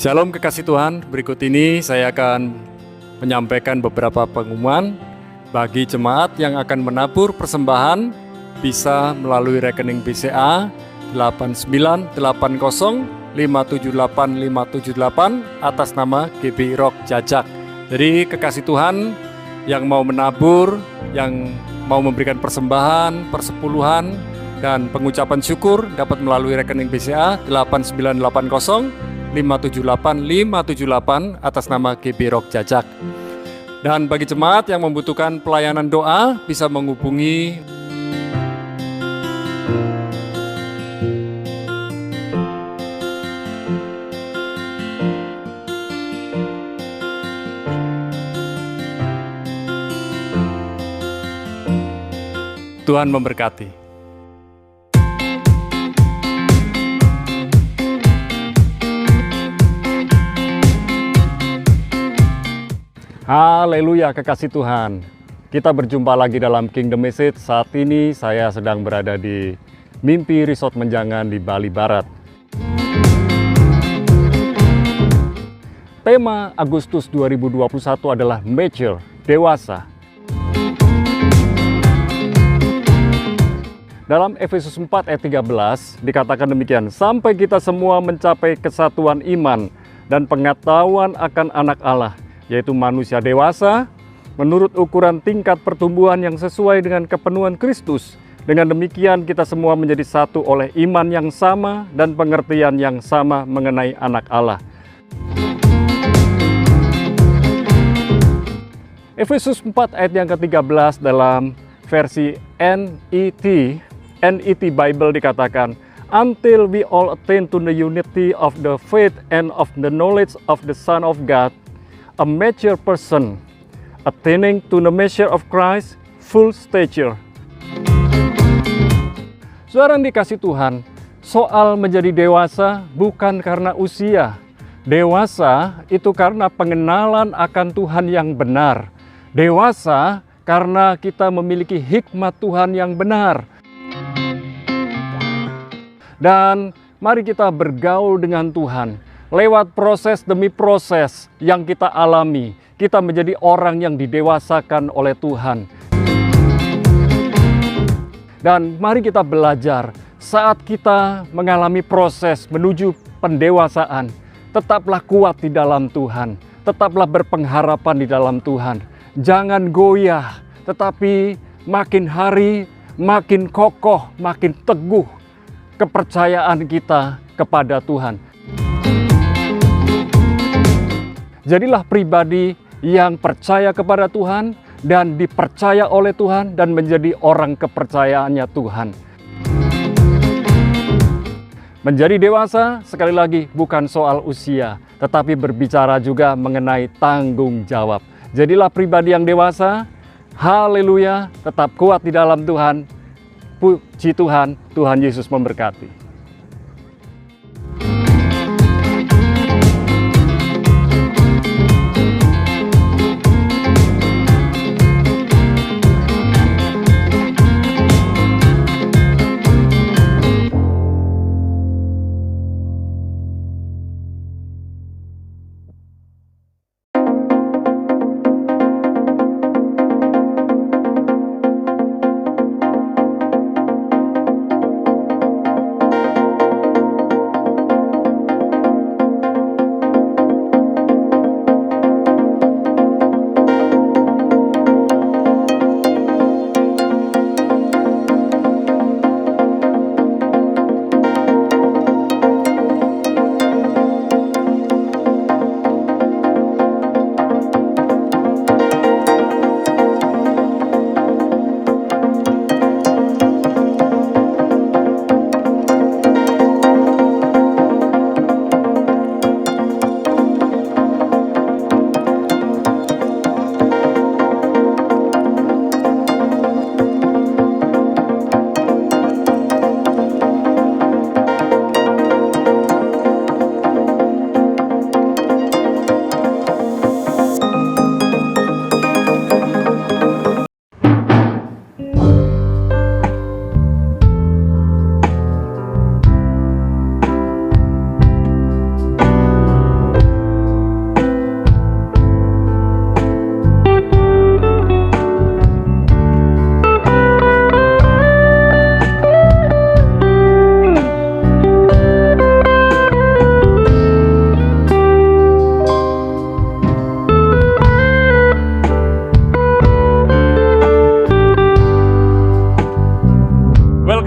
Shalom kekasih Tuhan, berikut ini saya akan menyampaikan beberapa pengumuman bagi jemaat yang akan menabur persembahan bisa melalui rekening BCA 8980578578 atas nama GBI Rock Jajak. Jadi kekasih Tuhan yang mau menabur, yang mau memberikan persembahan, persepuluhan, dan pengucapan syukur dapat melalui rekening BCA 8980578578 atas nama GBI Rock Jajak. Dan bagi jemaat yang membutuhkan pelayanan doa bisa menghubungi Tuhan memberkati. Haleluya kekasih Tuhan. Kita berjumpa lagi dalam Kingdom Message. Saat ini saya sedang berada di Mimpi Resort Menjangan di Bali Barat. Tema Agustus 2021 adalah Mature, dewasa. Dalam Efesus 4 ayat 13 dikatakan demikian, sampai kita semua mencapai kesatuan iman dan pengetahuan akan anak Allah, yaitu manusia dewasa, menurut ukuran tingkat pertumbuhan yang sesuai dengan kepenuhan Kristus. Dengan demikian kita semua menjadi satu oleh iman yang sama dan pengertian yang sama mengenai anak Allah. Efesus 4 ayat yang ke-13 dalam versi NET Bible dikatakan, until we all attain to the unity of the faith and of the knowledge of the Son of God, a mature person, attaining to the measure of Christ, full stature. Saudara yang dikasih Tuhan, soal menjadi dewasa bukan karena usia. Dewasa itu karena pengenalan akan Tuhan yang benar. Dewasa karena kita memiliki hikmat Tuhan yang benar. Dan mari kita bergaul dengan Tuhan. Lewat proses demi proses yang kita alami, kita menjadi orang yang didewasakan oleh Tuhan. Dan mari kita belajar, saat kita mengalami proses menuju pendewasaan, tetaplah kuat di dalam Tuhan, tetaplah berpengharapan di dalam Tuhan. Jangan goyah, tetapi makin hari makin kokoh, makin teguh kepercayaan kita kepada Tuhan. Jadilah pribadi yang percaya kepada Tuhan dan dipercaya oleh Tuhan dan menjadi orang kepercayaannya Tuhan. Menjadi dewasa sekali lagi bukan soal usia, tetapi berbicara juga mengenai tanggung jawab. Jadilah pribadi yang dewasa, haleluya, tetap kuat di dalam Tuhan. Puji Tuhan, Tuhan Yesus memberkati.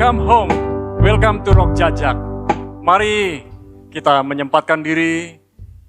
welcome home, welcome to Rock Jajak. Mari kita menyempatkan diri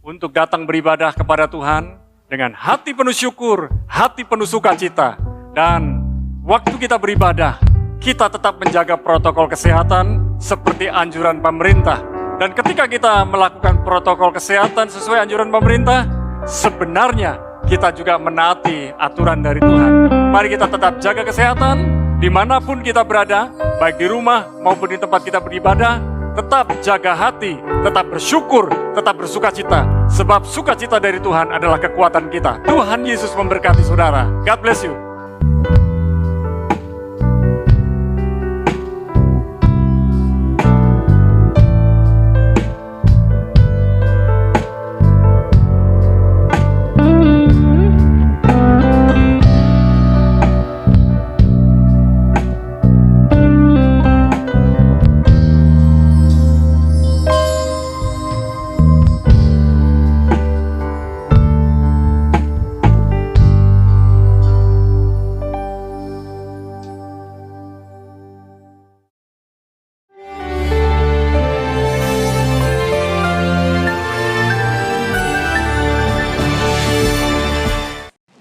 untuk datang beribadah kepada Tuhan dengan hati penuh syukur, hati penuh sukacita. Dan waktu kita beribadah, kita tetap menjaga protokol kesehatan seperti anjuran pemerintah. Dan ketika kita melakukan protokol kesehatan sesuai anjuran pemerintah, sebenarnya kita juga menaati aturan dari Tuhan. Mari kita tetap jaga kesehatan dimanapun kita berada, baik di rumah maupun di tempat kita beribadah. Tetap jaga hati, tetap bersyukur, tetap bersukacita. Sebab sukacita dari Tuhan adalah kekuatan kita. Tuhan Yesus memberkati saudara. God bless you.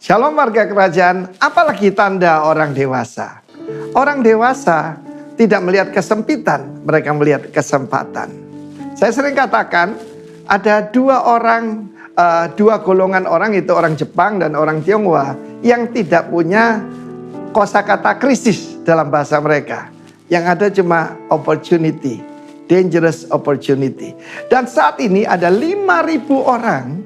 Shalom warga kerajaan, apalagi tanda orang dewasa. Orang dewasa tidak melihat kesempitan, mereka melihat kesempatan. Saya sering katakan, ada dua golongan orang, itu orang Jepang dan orang Tionghoa, yang tidak punya kosakata krisis dalam bahasa mereka. Yang ada cuma opportunity, dangerous opportunity. Dan saat ini ada 5.000 orang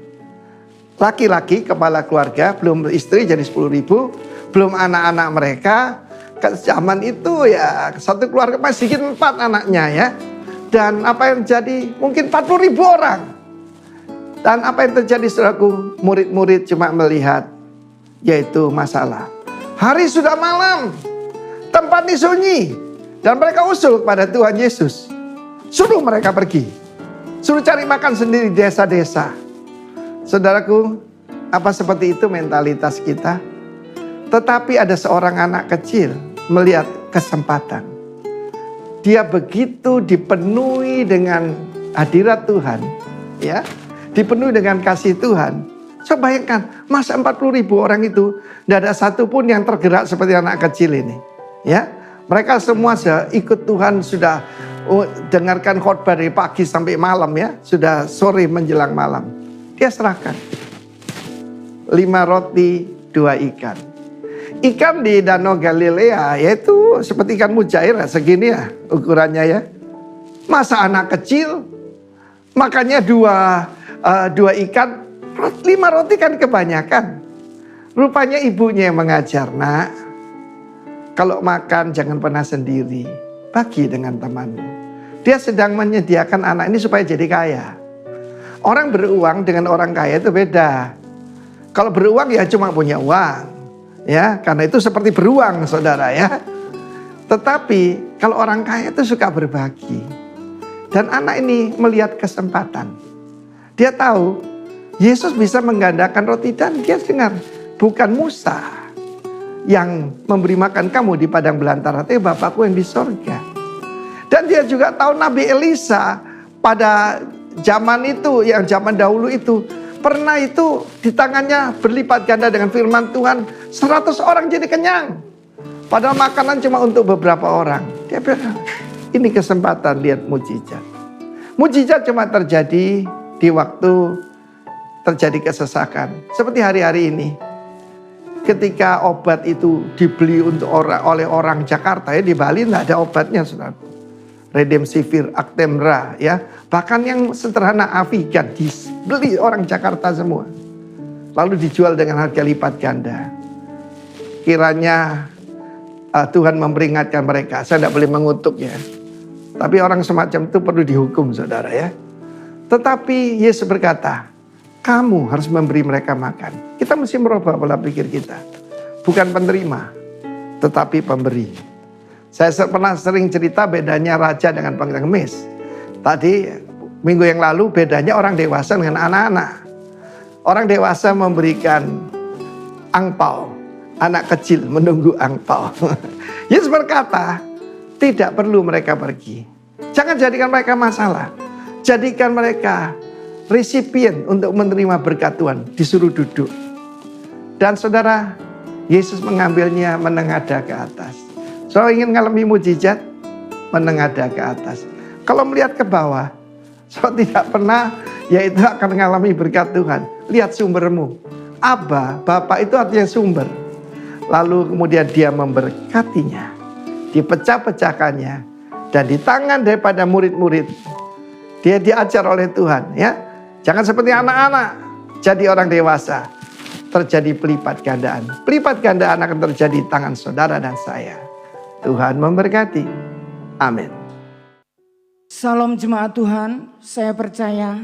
laki-laki kepala keluarga, belum istri jadi 10.000, belum anak-anak mereka. Zaman itu ya satu keluarga masih 4 anaknya ya. Dan apa yang terjadi mungkin 40.000 orang. Dan apa yang terjadi saudaraku, murid-murid cuma melihat yaitu masalah. Hari sudah malam, tempat ini sunyi. Dan mereka usul kepada Tuhan Yesus, suruh mereka pergi, suruh cari makan sendiri di desa-desa. Saudaraku, apa seperti itu mentalitas kita? Tetapi ada seorang anak kecil melihat kesempatan. Dia begitu dipenuhi dengan hadirat Tuhan, ya, dipenuhi dengan kasih Tuhan. Coba bayangkan, masa 40.000 orang itu tidak ada satupun yang tergerak seperti anak kecil ini, ya. Mereka semua sudah ikut Tuhan, sudah dengarkan khotbah dari pagi sampai malam ya, sudah sore menjelang malam. Dia serahkan 5 roti 2 ikan. Ikan di Danau Galilea yaitu seperti ikan mujair segini ya ukurannya ya. Masa anak kecil makannya 2 ikan, 5 roti kan kebanyakan. Rupanya ibunya yang mengajar, nak, kalau makan jangan pernah sendiri, bagi dengan temanmu. Dia sedang menyediakan anak ini supaya jadi kaya. Orang beruang dengan orang kaya itu beda. Kalau beruang ya cuma punya uang, ya, karena itu seperti beruang, saudara ya. Tetapi kalau orang kaya itu suka berbagi. Dan anak ini melihat kesempatan. Dia tahu Yesus bisa menggandakan roti dan dia dengar, bukan Musa yang memberi makan kamu di padang belantara, tapi Bapakku yang di sorga. Dan dia juga tahu Nabi Elisa pada zaman itu, yang zaman dahulu itu, pernah itu di tangannya berlipat ganda dengan firman Tuhan, 100 orang jadi kenyang. Padahal makanan cuma untuk beberapa orang. Dia bilang, ini kesempatan lihat mujizat. Mujizat cuma terjadi di waktu terjadi kesesakan. Seperti hari-hari ini. Ketika obat itu dibeli oleh orang Jakarta ya, di Bali tidak ada obatnya, saudara. Remdesivir, Actemra ya. Bahkan yang sederhana Avigan dibeli orang Jakarta semua. Lalu dijual dengan harga lipat ganda. Kiranya Tuhan memperingatkan mereka. Saya tidak boleh mengutuk ya. Tapi orang semacam itu perlu dihukum, saudara ya. Tetapi Yesus berkata, kamu harus memberi mereka makan. Kita mesti merubah pola pikir kita. Bukan penerima, tetapi pemberi. Saya pernah sering cerita bedanya raja dengan pengemis. Tadi minggu yang lalu bedanya orang dewasa dengan anak-anak. Orang dewasa memberikan angpau, anak kecil menunggu angpau. Yesus berkata, Tidak perlu mereka pergi. Jangan jadikan mereka masalah. Jadikan mereka resipien untuk menerima berkat Tuhan. Disuruh duduk. Dan saudara, Yesus mengambilnya menengadah ke atas. Saudara ingin mengalami mujizat? Menengadah ke atas. Kalau melihat ke bawah, saudara tidak pernah, yaitu akan mengalami berkat Tuhan. Lihat sumbermu. Abba, Bapa itu artinya sumber. Lalu kemudian dia memberkatinya. Dipecah-pecahkannya. Dan di tangan daripada murid-murid, dia diajar oleh Tuhan. Ya, jangan seperti anak-anak. Jadi orang dewasa. Terjadi pelipat gandaan. Pelipat gandaan akan terjadi di tangan saudara dan saya. Tuhan memberkati. Amin. Salam jemaat Tuhan, saya percaya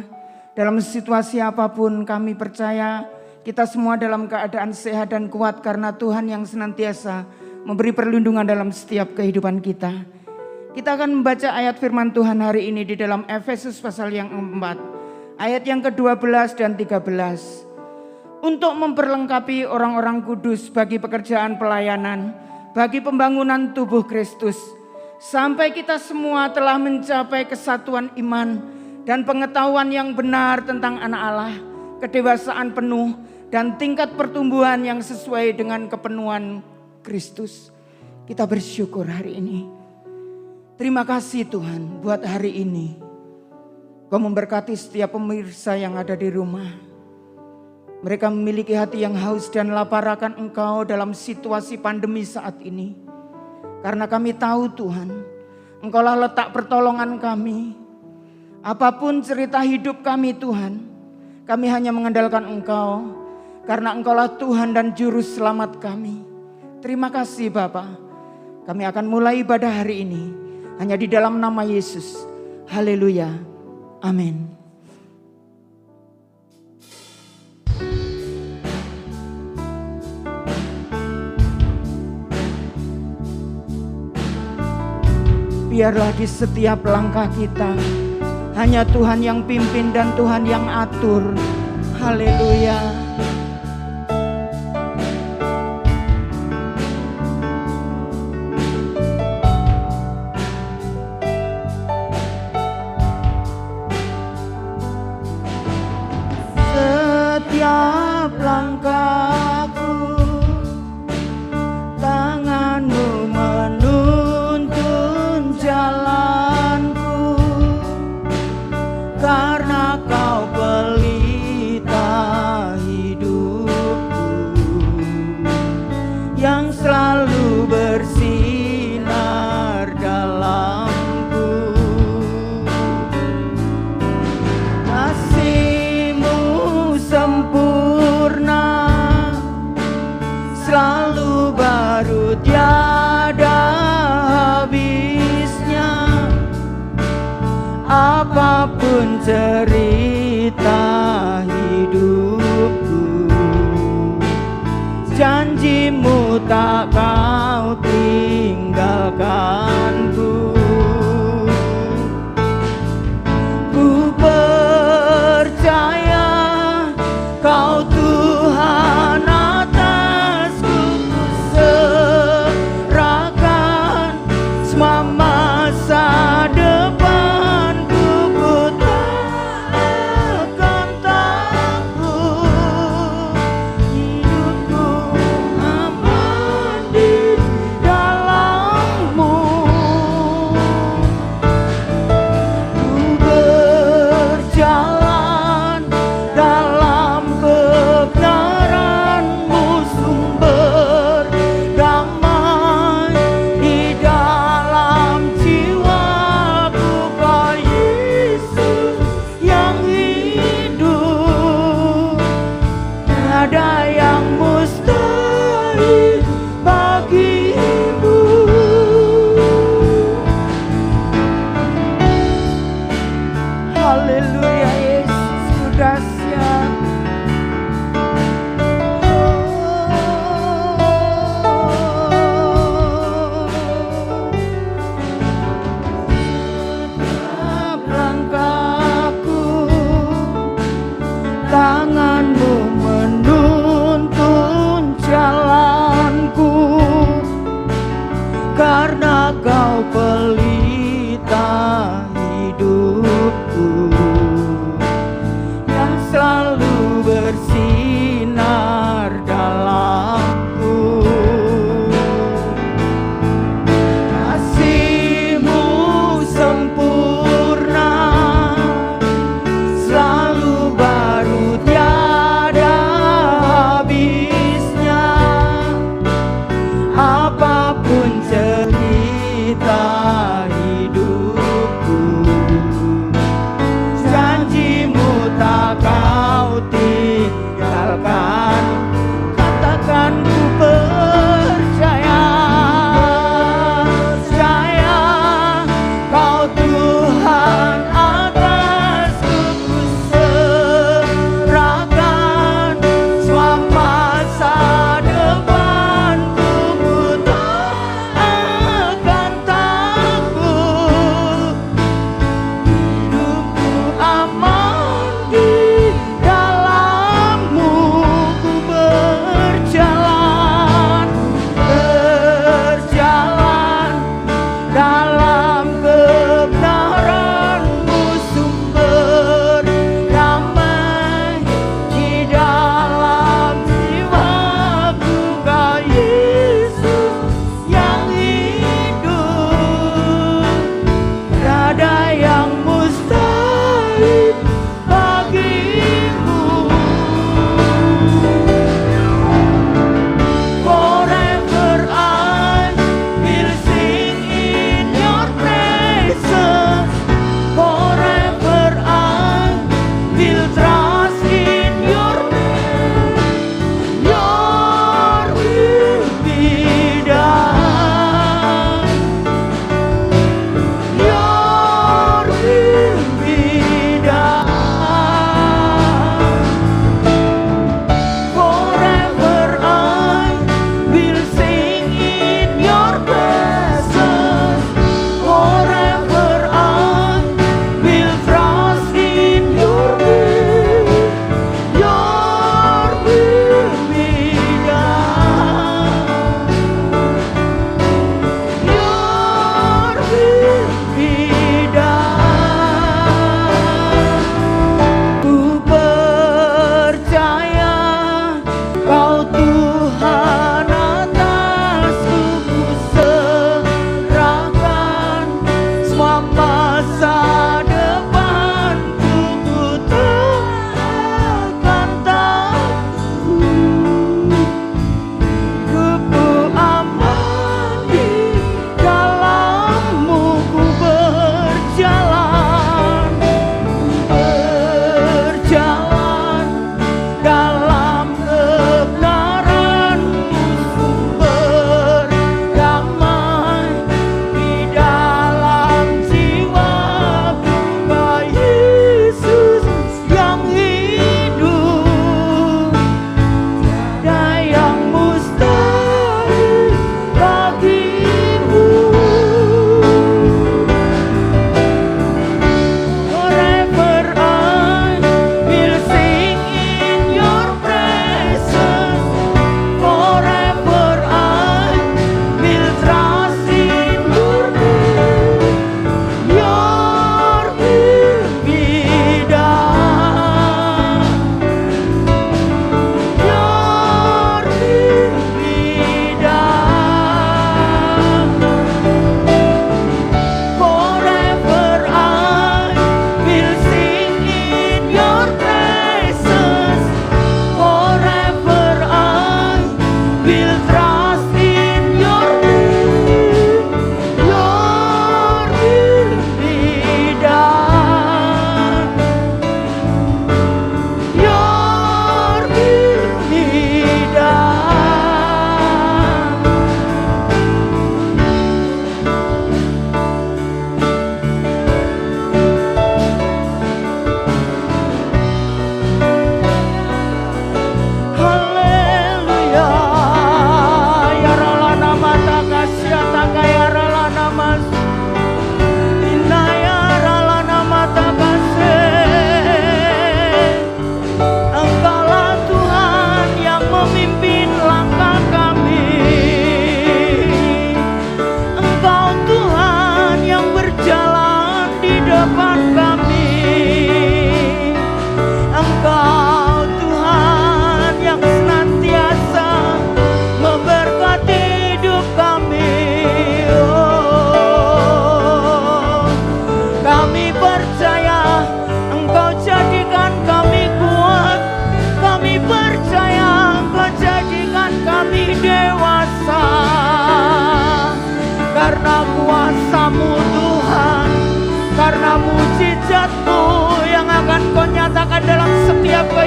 dalam situasi apapun kami percaya kita semua dalam keadaan sehat dan kuat karena Tuhan yang senantiasa memberi perlindungan dalam setiap kehidupan kita. Kita akan membaca ayat firman Tuhan hari ini di dalam Efesus pasal yang 4, ayat yang ke-12 dan 13. Untuk memperlengkapi orang-orang kudus bagi pekerjaan pelayanan, bagi pembangunan tubuh Kristus, sampai kita semua telah mencapai kesatuan iman dan pengetahuan yang benar tentang anak Allah, kedewasaan penuh dan tingkat pertumbuhan yang sesuai dengan kepenuhan Kristus. Kita bersyukur hari ini. Terima kasih Tuhan buat hari ini. Kau memberkati setiap pemirsa yang ada di rumah. Mereka memiliki hati yang haus dan lapar akan Engkau dalam situasi pandemi saat ini. Karena kami tahu Tuhan, Engkaulah letak pertolongan kami. Apapun cerita hidup kami Tuhan, kami hanya mengandalkan Engkau. Karena Engkaulah Tuhan dan Juru Selamat kami. Terima kasih Bapa. Kami akan mulai ibadah hari ini hanya di dalam nama Yesus. Haleluya. Amin. Biarlah di setiap langkah kita hanya Tuhan yang pimpin dan Tuhan yang atur. Haleluya. Setiap langkahku, tanganmu menuntun jalanku, karena kau pelita hidupku, yang selalu bersinar dalamku. Kasih-Mu sempurna, selalu baru tiada habisnya. Apapun cerita hidupku, janji-Mu tak kau tinggalkanku. Ku percaya Kau Tuhan atasku, ku serahkan semua masa depanku. Ku tak akan takut, hidupku aman di dalam-Mu. Ku berjalan dalam kebenaran-Mu, sumber damai di dalam jiwaku. Kau Yesus yang hidup, tiada yang mustahil bagimu. Haleluya, Yesus ku dahsyat. Setiap langkahku, tangan-Mu menuntun jalanku,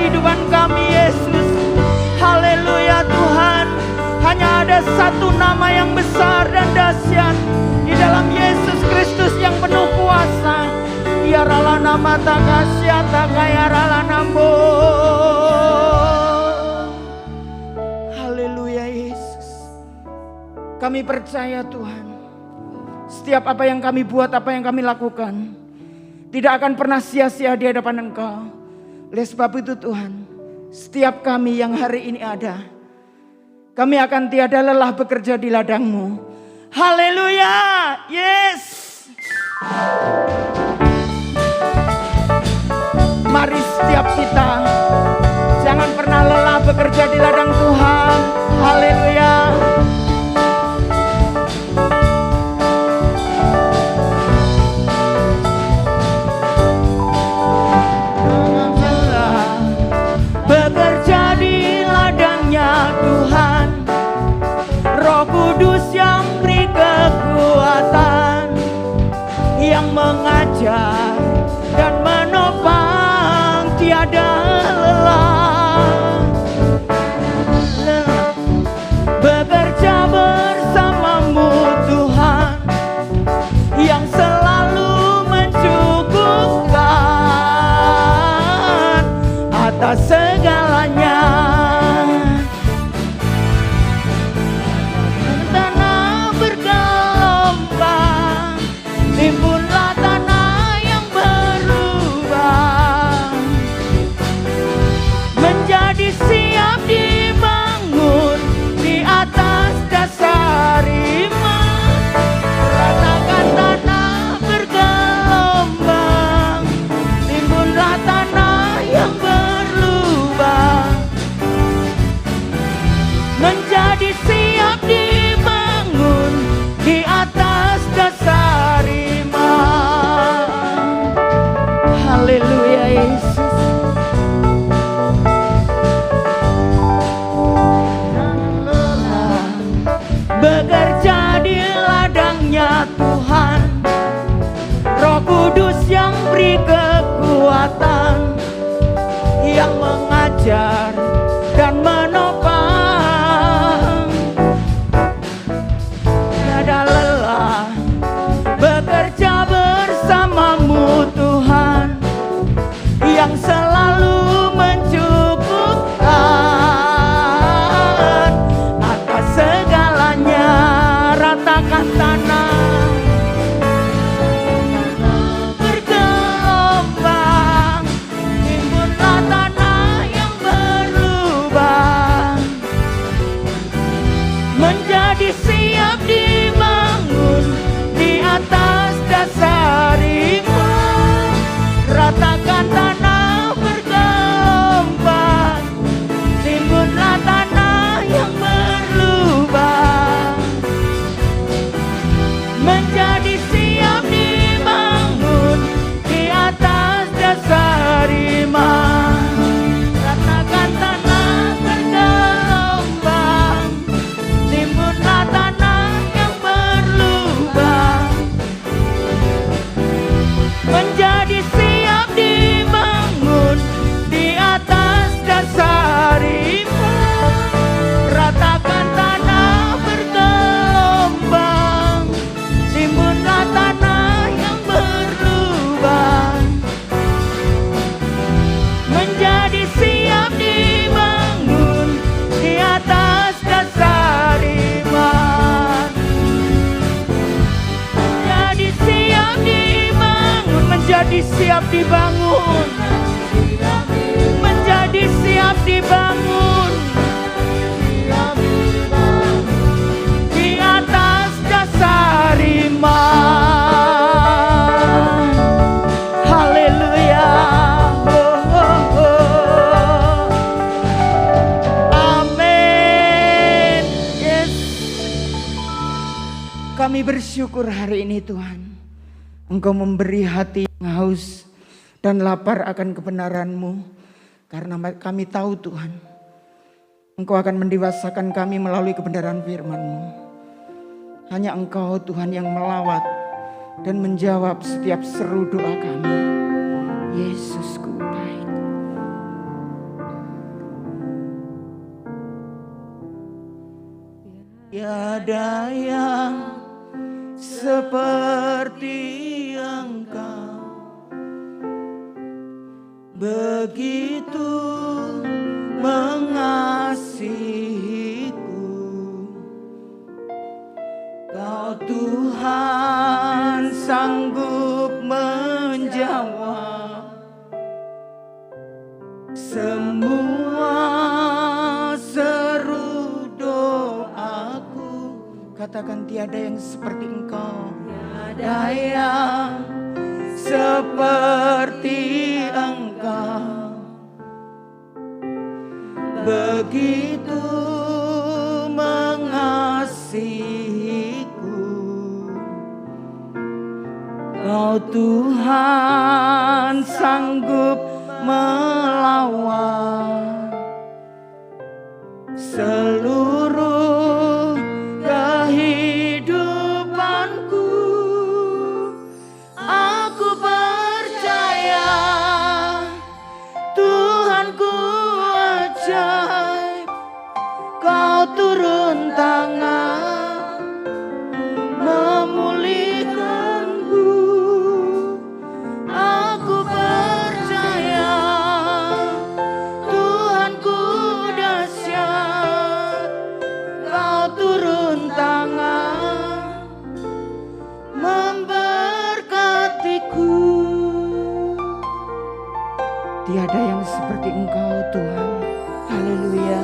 kehidupan kami Yesus. Haleluya Tuhan. Hanya ada satu nama yang besar dan dahsyat di dalam Yesus Kristus yang penuh kuasa. Yarala nama takasya takayarala nambo. Haleluya Yesus. Kami percaya Tuhan, setiap apa yang kami buat, apa yang kami lakukan, tidak akan pernah sia-sia di hadapan Engkau. Oleh sebab itu Tuhan, setiap kami yang hari ini ada, kami akan tiada lelah bekerja di ladang-Mu. Haleluya, yes. Mari setiap kita jangan pernah lelah bekerja di ladang Tuhan. Haleluya. Bekerja di ladangnya Tuhan, Roh Kudus yang beri kekuatan, yang mengajar dan menopang tiada lelah. Bekerja bersamamu Tuhan, yang selalu mencukupkan atas segalanya. Tanah bergelombang, timbunlah tanah yang berubah, menjadi siap dibangun di atas dasar iman. Ratakan tanah bergelombang, timbunlah tanah yang berubah, menjadi siap dibangun di atas dasar iman. Haleluya Yesus. Bekerja di ladangnya Tuhan, Roh Kudus yang beri kekuatan, yang mengajar dan menopang. Tiada lelah bekerja bersamamu Tuhan, yang selalu mencukupkan atas segalanya. Ratakan tanah bergelombang, timbunlah tanah yang berubah, menjadi siap dibangun di atas dasar iman. Ratakan tanah bergelombang, timbunlah tanah yang berubah, menjadi siap dibangun di atas dasar iman. Ratakan tanah bergelombang, timbunlah tanah yang berubah, menjadi siap dibangun di atas dasar iman. Ratakan tanah bergelombang, timbunlah tanah yang berubah, menjadi siap dibangun di atas dasar iman. Menjadi siap dibangun, menjadi siap dibangun, menjadi siap dibangun di atas dasar iman. Haleluya. Oh, oh, oh. Amin. Yes. Kami bersyukur hari ini Tuhan, Engkau memberi hati yang haus dan lapar akan kebenaran-Mu. Karena kami tahu Tuhan, Engkau akan mendewasakan kami melalui kebenaran firman-Mu. Hanya Engkau Tuhan yang melawat dan menjawab setiap seru doa kami. Yesusku baik. tiada yang seperti Engkau, begitu mengasihiku. Kau Tuhan sanggup menjawab semua seru doaku. Katakan, tiada yang seperti Engkau. Tiada yang seperti Engkau, begitu mengasihiku. Kau Tuhan sanggup melawan seluruh kehidupanku. Aku percaya Tuhanku ajaib. Kau turun tangan memulihkanku. Aku percaya Tuhanku dahsyat. Kau turun tangan memberkatiku. Tiada yang seperti Engkau Tuhan. Haleluya.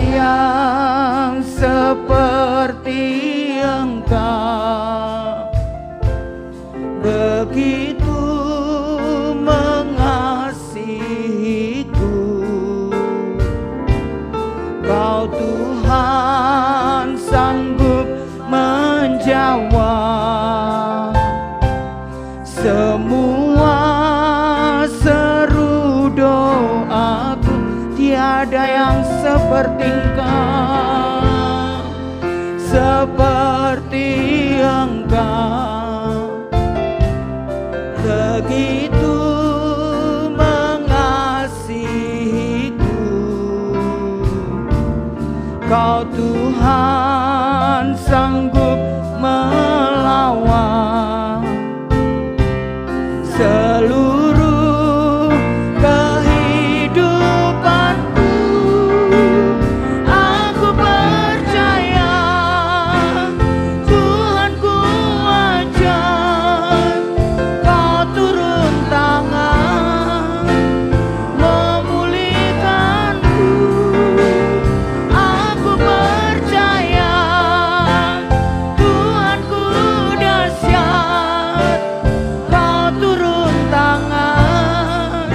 Yang seperti Engkau, begitu mengasihiku. Kau Tuhan sanggup menjawab semua seru doaku. Tiada yang seperti Engkau, seperti Engkau, begitu mengasihiku. Kau Tuhan sanggup melawan seluruh kehidupanku. Aku percaya Tuhanku ajaib. Kau turun tangan memulihkanku. Aku percaya Tuhanku dahsyat. Kau turun tangan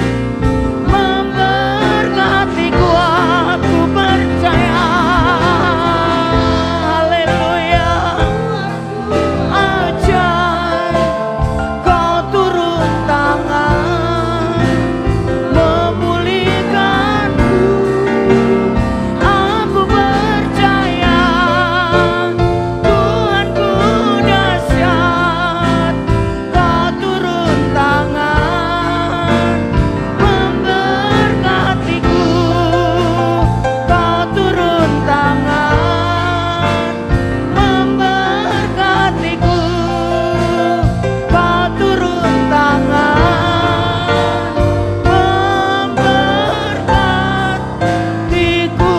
memberkatiku. Aku percaya, haleluya, ajaib. Kau turun tangan memulihkanku. Aku percaya Tuhanku dahsyat. Kau turun tangan memberkatiku. Kau turun tangan memberkatiku. Kau turun tangan memberkatiku.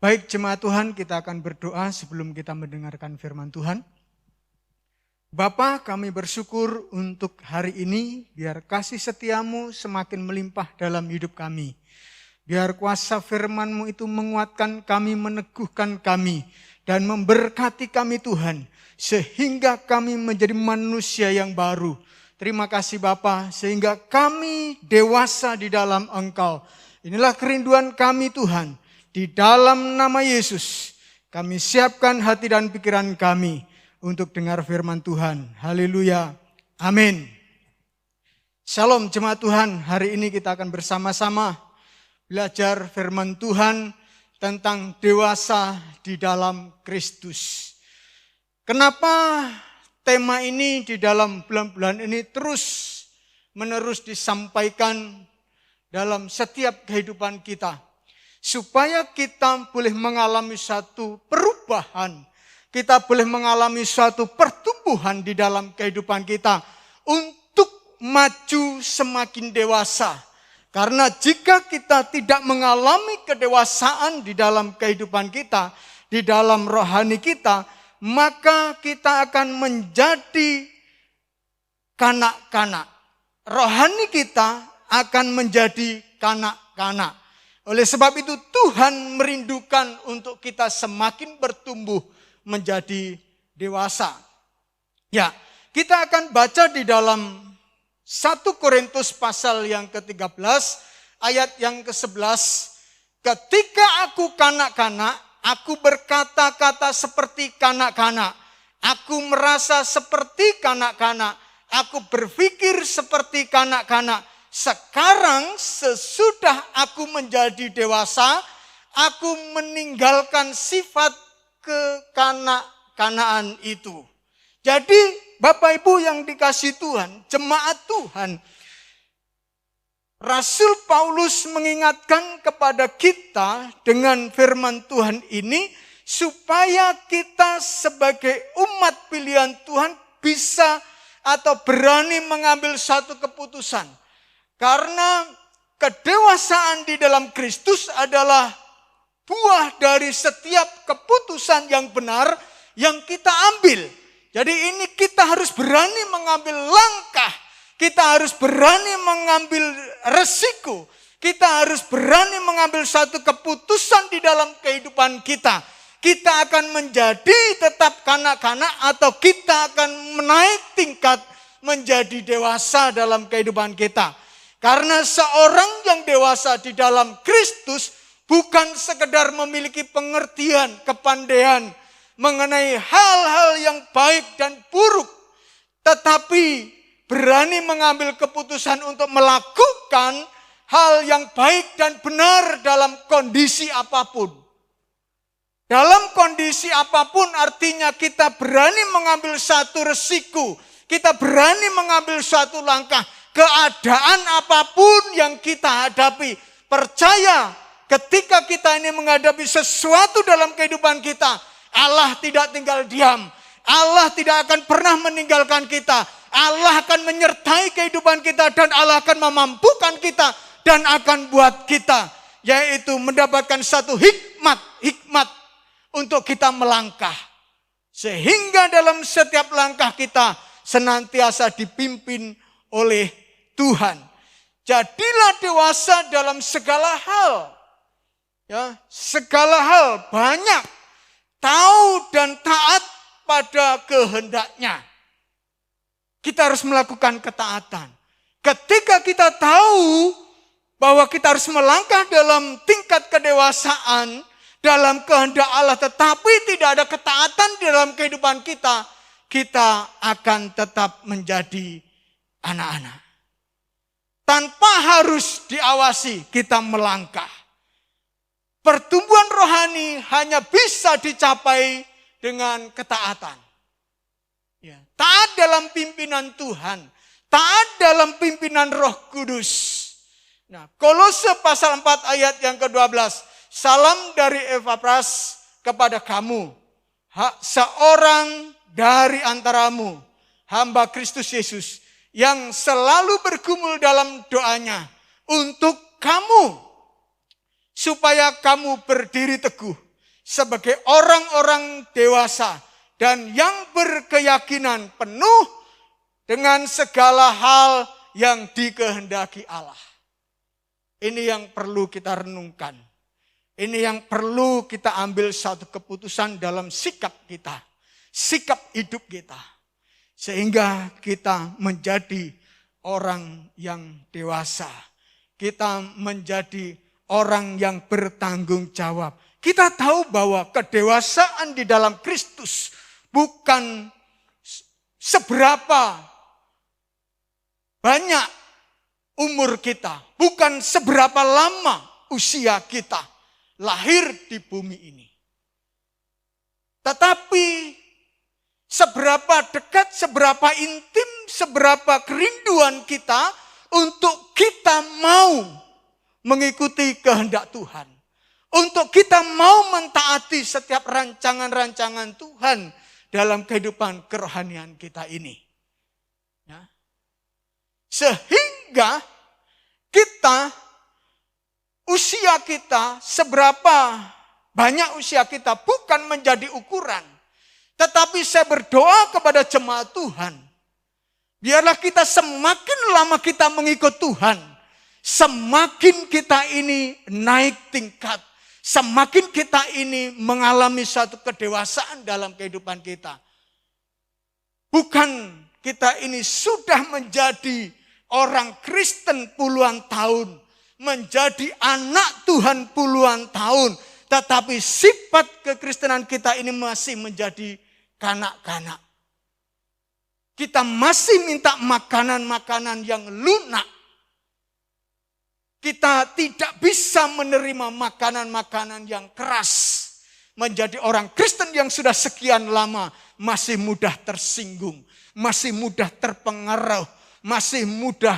Baik jemaat Tuhan, kita akan berdoa sebelum kita mendengarkan firman Tuhan. Bapa, kami bersyukur untuk hari ini, biar kasih setiamu semakin melimpah dalam hidup kami. Biar kuasa firman-Mu itu menguatkan kami, meneguhkan kami, dan memberkati kami Tuhan, sehingga kami menjadi manusia yang baru. Terima kasih Bapa, sehingga kami dewasa di dalam Engkau. Inilah kerinduan kami Tuhan. Di dalam nama Yesus, kami siapkan hati dan pikiran kami untuk dengar firman Tuhan. Haleluya. Amin. Shalom jemaat Tuhan, hari ini kita akan bersama-sama belajar firman Tuhan tentang dewasa di dalam Kristus. Kenapa tema ini di dalam bulan-bulan ini terus menerus disampaikan dalam setiap kehidupan kita? Supaya kita boleh mengalami satu perubahan, kita boleh mengalami suatu pertumbuhan di dalam kehidupan kita untuk maju semakin dewasa. Karena jika kita tidak mengalami kedewasaan di dalam kehidupan kita, di dalam rohani kita, maka kita akan menjadi kanak-kanak. Rohani kita akan menjadi kanak-kanak. Oleh sebab itu Tuhan merindukan untuk kita semakin bertumbuh menjadi dewasa. Ya, kita akan baca di dalam 1 Korintus pasal yang ke-13 ayat yang ke-11. Ketika aku kanak-kanak, aku berkata-kata seperti kanak-kanak. Aku merasa seperti kanak-kanak. Aku berpikir seperti kanak-kanak. Sekarang sesudah aku menjadi dewasa, aku meninggalkan sifat kekanak-kanaan itu. Jadi Bapak Ibu yang dikasihi Tuhan, jemaat Tuhan, Rasul Paulus mengingatkan kepada kita dengan firman Tuhan ini supaya kita sebagai umat pilihan Tuhan bisa atau berani mengambil satu keputusan. Karena kedewasaan di dalam Kristus adalah buah dari setiap keputusan yang benar yang kita ambil. Jadi ini kita harus berani mengambil langkah. Kita harus berani mengambil resiko. Kita harus berani mengambil satu keputusan di dalam kehidupan kita. Kita akan menjadi tetap kanak-kanak atau kita akan menaik tingkat menjadi dewasa dalam kehidupan kita. Karena seorang yang dewasa di dalam Kristus bukan sekedar memiliki pengertian, kepandaian mengenai hal-hal yang baik dan buruk, tetapi berani mengambil keputusan untuk melakukan hal yang baik dan benar dalam kondisi apapun. Dalam kondisi apapun artinya kita berani mengambil satu resiko, kita berani mengambil suatu langkah, keadaan apapun yang kita hadapi. Percaya ketika kita ini menghadapi sesuatu dalam kehidupan kita, Allah tidak tinggal diam. Allah tidak akan pernah meninggalkan kita. Allah akan menyertai kehidupan kita dan Allah akan memampukan kita dan akan buat kita, yaitu mendapatkan satu hikmat untuk kita melangkah. Sehingga dalam setiap langkah kita senantiasa dipimpin oleh Tuhan. Jadilah dewasa dalam segala hal. Ya, segala hal, banyak. Tahu dan taat pada kehendaknya. Kita harus melakukan ketaatan. Ketika kita tahu bahwa kita harus melangkah dalam tingkat kedewasaan, dalam kehendak Allah, tetapi tidak ada ketaatan di dalam kehidupan kita, kita akan tetap menjadi anak-anak. Tanpa harus diawasi, kita melangkah. Pertumbuhan rohani hanya bisa dicapai dengan ketaatan. Ya, taat dalam pimpinan Tuhan, taat dalam pimpinan Roh Kudus. Nah, Kolose pasal 4 ayat yang ke-12. Salam dari Epafras kepada kamu, seorang dari antaramu, hamba Kristus Yesus, yang selalu bergumul dalam doanya untuk kamu, supaya kamu berdiri teguh sebagai orang-orang dewasa dan yang berkeyakinan penuh dengan segala hal yang dikehendaki Allah. Ini yang perlu kita renungkan. Ini yang perlu kita ambil satu keputusan dalam sikap kita, sikap hidup kita. Sehingga kita menjadi orang yang dewasa. Kita menjadi orang yang bertanggung jawab. Kita tahu bahwa kedewasaan di dalam Kristus bukan seberapa banyak umur kita, bukan seberapa lama usia kita lahir di bumi ini. Tetapi seberapa dekat, seberapa intim, seberapa kerinduan kita untuk kita mau mengikuti kehendak Tuhan. Untuk kita mau mentaati setiap rancangan-rancangan Tuhan dalam kehidupan kerohanian kita ini. Ya. Sehingga kita, usia kita, seberapa banyak usia kita bukan menjadi ukuran. Tetapi saya berdoa kepada jemaat Tuhan. Biarlah kita semakin lama kita mengikut Tuhan, semakin kita ini naik tingkat. Semakin kita ini mengalami suatu kedewasaan dalam kehidupan kita. Bukan kita ini sudah menjadi orang Kristen puluhan tahun, menjadi anak Tuhan puluhan tahun, tetapi sifat kekristenan kita ini masih menjadi kanak-kanak. Kita masih minta makanan-makanan yang lunak. Kita tidak bisa menerima makanan-makanan yang keras. Menjadi orang Kristen yang sudah sekian lama masih mudah tersinggung, masih mudah terpengaruh, masih mudah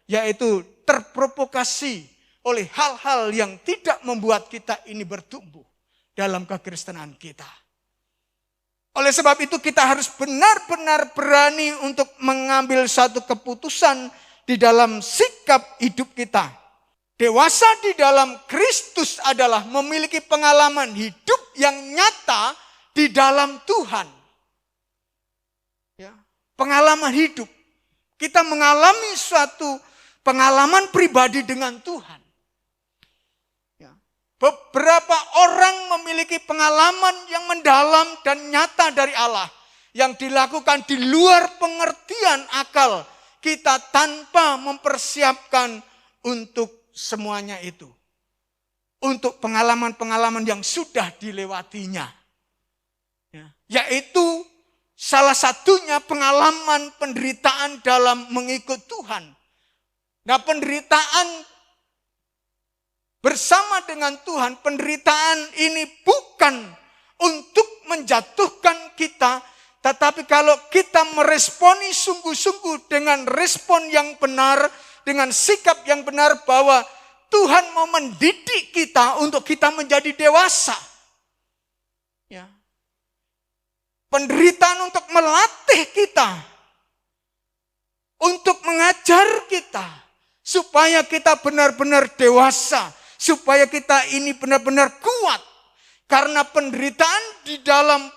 yaitu terprovokasi oleh hal-hal yang tidak membuat kita ini bertumbuh dalam kekristenan kita. Oleh sebab itu kita harus benar-benar berani untuk mengambil satu keputusan di dalam sikap hidup kita. Dewasa di dalam Kristus adalah memiliki pengalaman hidup yang nyata di dalam Tuhan. Ya, pengalaman hidup. Kita mengalami suatu pengalaman pribadi dengan Tuhan. Ya, beberapa orang memiliki pengalaman yang mendalam dan nyata dari Allah. Yang dilakukan di luar pengertian akal kita tanpa mempersiapkan untuk semuanya itu. Untuk pengalaman-pengalaman yang sudah dilewatinya. Ya, yaitu salah satunya pengalaman penderitaan dalam mengikut Tuhan. Nah, penderitaan bersama dengan Tuhan, penderitaan ini bukan untuk menjatuhkan kita, tetapi kalau kita meresponi sungguh-sungguh dengan respon yang benar, dengan sikap yang benar bahwa Tuhan mau mendidik kita untuk kita menjadi dewasa. Ya. Penderitaan untuk melatih kita. Untuk mengajar kita. Supaya kita benar-benar dewasa. Supaya kita ini benar-benar kuat. Karena penderitaan di dalam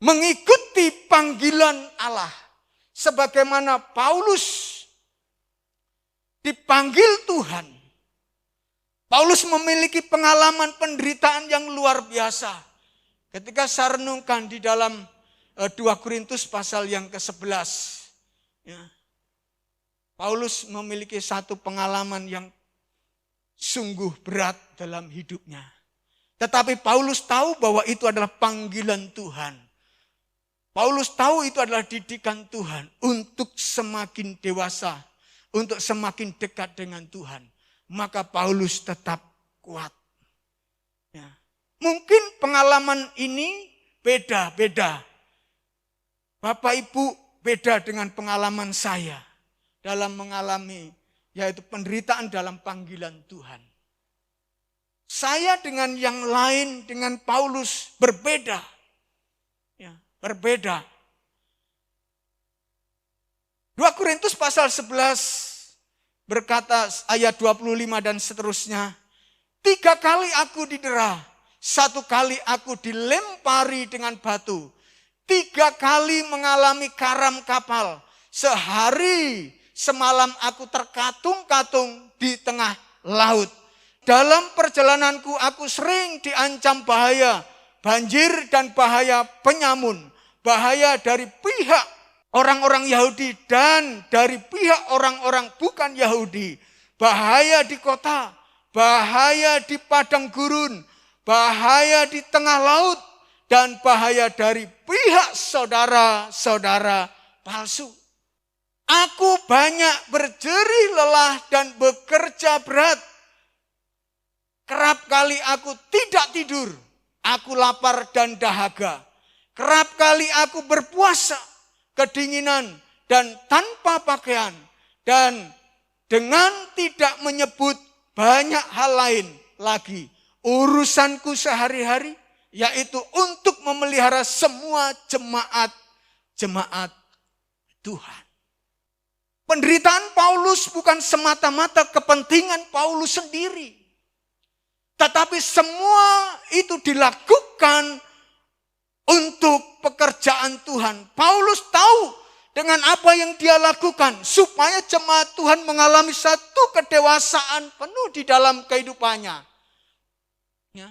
mengikuti panggilan Allah. Sebagaimana Paulus dipanggil Tuhan. Paulus memiliki pengalaman penderitaan yang luar biasa. Ketika saya renungkan di dalam 2 Korintus pasal yang ke-11. Ya, Paulus memiliki satu pengalaman yang sungguh berat dalam hidupnya. Tetapi Paulus tahu bahwa itu adalah panggilan Tuhan. Paulus tahu itu adalah didikan Tuhan untuk semakin dewasa. Untuk semakin dekat dengan Tuhan. Maka Paulus tetap kuat. Ya. Mungkin pengalaman ini beda-beda. Bapak Ibu beda dengan pengalaman saya. Dalam mengalami yaitu penderitaan dalam panggilan Tuhan. Saya dengan yang lain, dengan Paulus berbeda. Ya, berbeda. 2 Korintus pasal 11 berkata ayat 25 dan seterusnya. 3 kali aku didera, 1 kali aku dilempari dengan batu. 3 kali mengalami karam kapal. Sehari semalam aku terkatung-katung di tengah laut. Dalam perjalananku aku sering diancam bahaya, banjir dan bahaya penyamun. Bahaya dari pihak orang-orang Yahudi dan dari pihak orang-orang bukan Yahudi. Bahaya di kota, bahaya di padang gurun, bahaya di tengah laut, dan bahaya dari pihak saudara-saudara palsu. Aku banyak berjerih lelah dan bekerja berat. Kerap kali aku tidak tidur. Aku lapar dan dahaga. Kerap kali aku berpuasa, kedinginan dan tanpa pakaian. Dan dengan tidak menyebut banyak hal lain lagi. Urusanku sehari-hari yaitu untuk memelihara semua jemaat Tuhan. Penderitaan Paulus bukan semata-mata kepentingan Paulus sendiri. Tetapi semua itu dilakukan untuk pekerjaan Tuhan. Paulus tahu dengan apa yang dia lakukan supaya jemaat Tuhan mengalami satu kedewasaan penuh di dalam kehidupannya. Ya.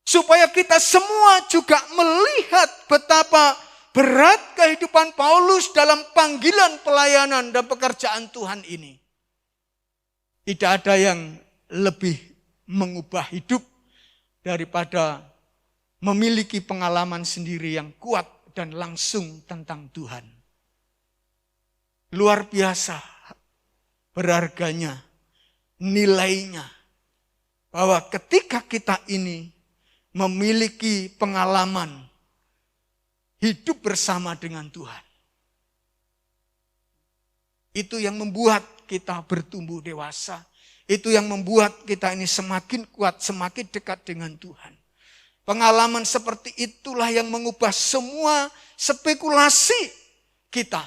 Supaya kita semua juga melihat betapa berat kehidupan Paulus dalam panggilan pelayanan dan pekerjaan Tuhan ini. Tidak ada yang lebih mengubah hidup daripada memiliki pengalaman sendiri yang kuat dan langsung tentang Tuhan. Luar biasa berharganya, nilainya. Bahwa ketika kita ini memiliki pengalaman hidup bersama dengan Tuhan. Itu yang membuat kita bertumbuh dewasa. Itu yang membuat kita ini semakin kuat, semakin dekat dengan Tuhan. Pengalaman seperti itulah yang mengubah semua spekulasi kita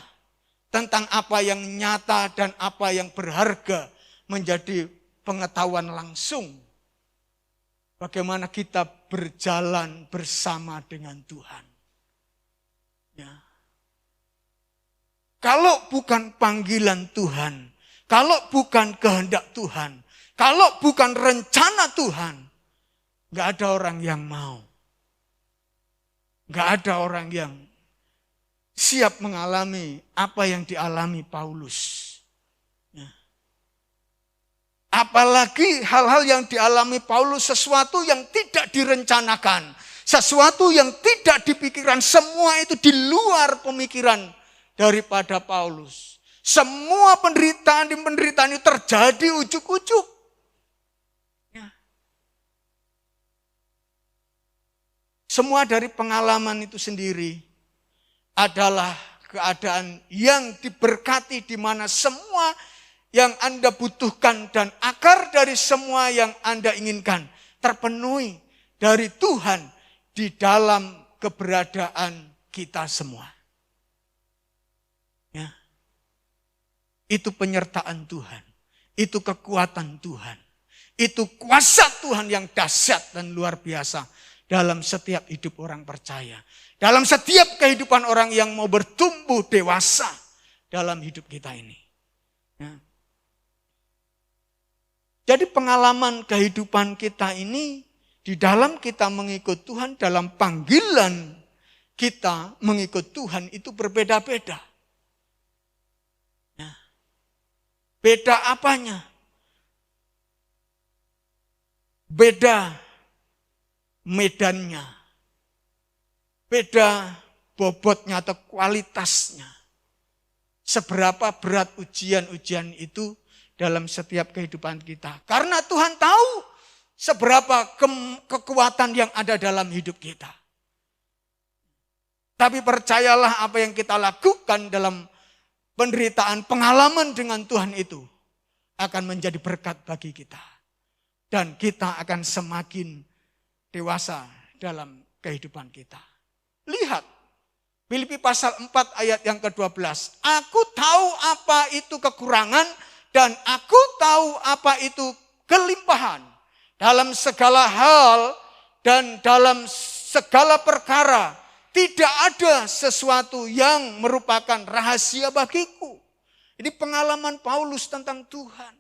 tentang apa yang nyata dan apa yang berharga menjadi pengetahuan langsung. Bagaimana kita berjalan bersama dengan Tuhan. Ya. Kalau bukan panggilan Tuhan, kalau bukan kehendak Tuhan, kalau bukan rencana Tuhan, gak ada orang yang mau. Gak ada orang yang siap mengalami apa yang dialami Paulus. Ya. Apalagi hal-hal yang dialami Paulus, sesuatu yang tidak direncanakan. Sesuatu yang tidak dipikirkan, semua itu di luar pemikiran daripada Paulus. Semua penderitaan itu terjadi ujuk-ujuk. Ya. Semua dari pengalaman itu sendiri adalah keadaan yang diberkati di mana semua yang Anda butuhkan dan akar dari semua yang Anda inginkan terpenuhi dari Tuhan di dalam keberadaan kita semua. Ya. Itu penyertaan Tuhan. Itu kekuatan Tuhan. Itu kuasa Tuhan yang dahsyat dan luar biasa dalam setiap hidup orang percaya. Dalam setiap kehidupan orang yang mau bertumbuh dewasa dalam hidup kita ini. Ya. Jadi pengalaman kehidupan kita ini di dalam kita mengikut Tuhan, dalam panggilan kita mengikut Tuhan itu berbeda-beda. Ya. Beda apanya? Beda medannya. Beda bobotnya atau kualitasnya. Seberapa berat ujian-ujian itu dalam setiap kehidupan kita. Karena Tuhan tahu seberapa kekuatan yang ada dalam hidup kita. Tapi percayalah apa yang kita lakukan dalam penderitaan, pengalaman dengan Tuhan itu akan menjadi berkat bagi kita. Dan kita akan semakin dewasa dalam kehidupan kita. Lihat, Filipi pasal 4 ayat yang ke-12. Aku tahu apa itu kekurangan dan aku tahu apa itu kelimpahan. Dalam segala hal dan dalam segala perkara tidak ada sesuatu yang merupakan rahasia bagiku. Ini pengalaman Paulus tentang Tuhan.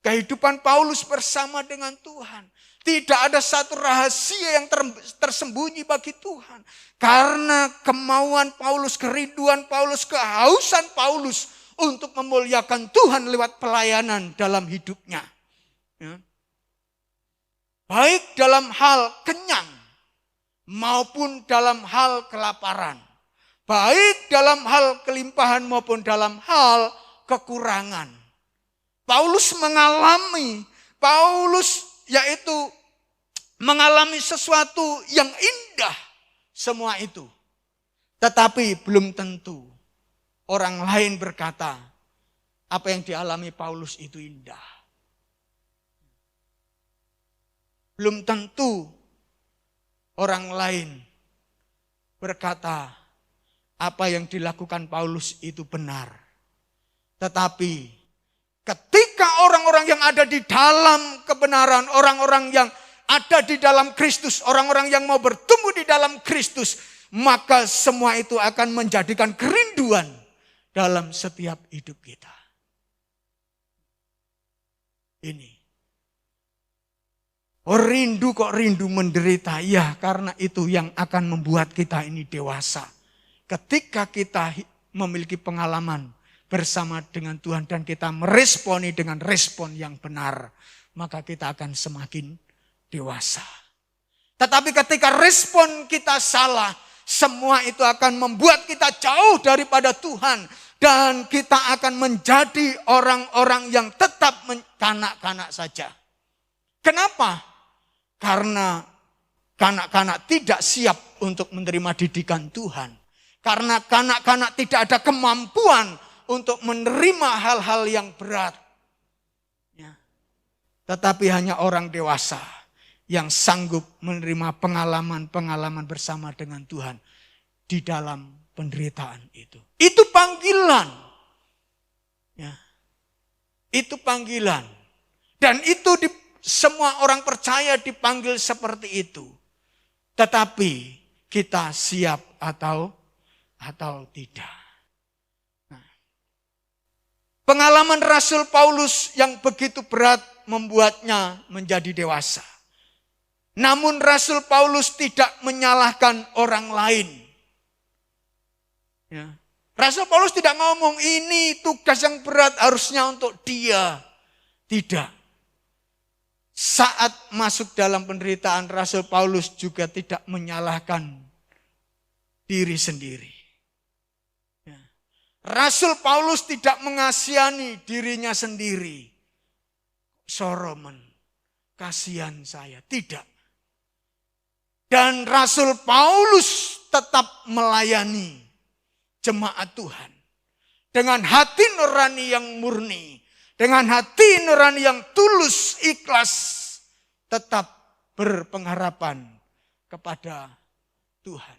Kehidupan Paulus bersama dengan Tuhan. Tidak ada satu rahasia yang tersembunyi bagi Tuhan. Karena kemauan Paulus, kerinduan Paulus, kehausan Paulus untuk memuliakan Tuhan lewat pelayanan dalam hidupnya. Ya. Baik dalam hal kenyang maupun dalam hal kelaparan. Baik dalam hal kelimpahan maupun dalam hal kekurangan. Paulus yaitu mengalami sesuatu yang indah semua itu. Tetapi belum tentu orang lain berkata apa yang dialami Paulus itu indah. Belum tentu orang lain berkata apa yang dilakukan Paulus itu benar. Tetapi ketika orang-orang yang ada di dalam kebenaran, orang-orang yang ada di dalam Kristus, orang-orang yang mau bertumbuh di dalam Kristus, maka semua itu akan menjadikan kerinduan dalam setiap hidup kita. Ini. Oh, rindu kok rindu menderita. Ya, karena itu yang akan membuat kita ini dewasa. Ketika kita memiliki pengalaman bersama dengan Tuhan dan kita meresponi dengan respon yang benar, maka kita akan semakin dewasa. Tetapi ketika respon kita salah, semua itu akan membuat kita jauh daripada Tuhan. Dan kita akan menjadi orang-orang yang tetap kanak-kanak saja. Kenapa? Karena kanak-kanak tidak siap untuk menerima didikan Tuhan. Karena kanak-kanak tidak ada kemampuan untuk menerima hal-hal yang berat. Ya. Tetapi hanya orang dewasa yang sanggup menerima pengalaman-pengalaman bersama dengan Tuhan di dalam penderitaan itu. Itu panggilan. Ya. Itu panggilan. Dan itu semua orang percaya dipanggil seperti itu. Tetapi kita siap atau tidak. Nah, pengalaman Rasul Paulus yang begitu berat membuatnya menjadi dewasa. Namun Rasul Paulus tidak menyalahkan orang lain. Ya. Rasul Paulus tidak ngomong ini tugas yang berat harusnya untuk dia. Tidak. Saat masuk dalam penderitaan, Rasul Paulus juga tidak menyalahkan diri sendiri. Ya. Rasul Paulus tidak mengasihani dirinya sendiri. Soromen, kasihan saya. Tidak. Dan Rasul Paulus tetap melayani jemaat Tuhan. Dengan hati nurani yang murni. Dengan hati nurani yang tulus, ikhlas. Tetap berpengharapan kepada Tuhan.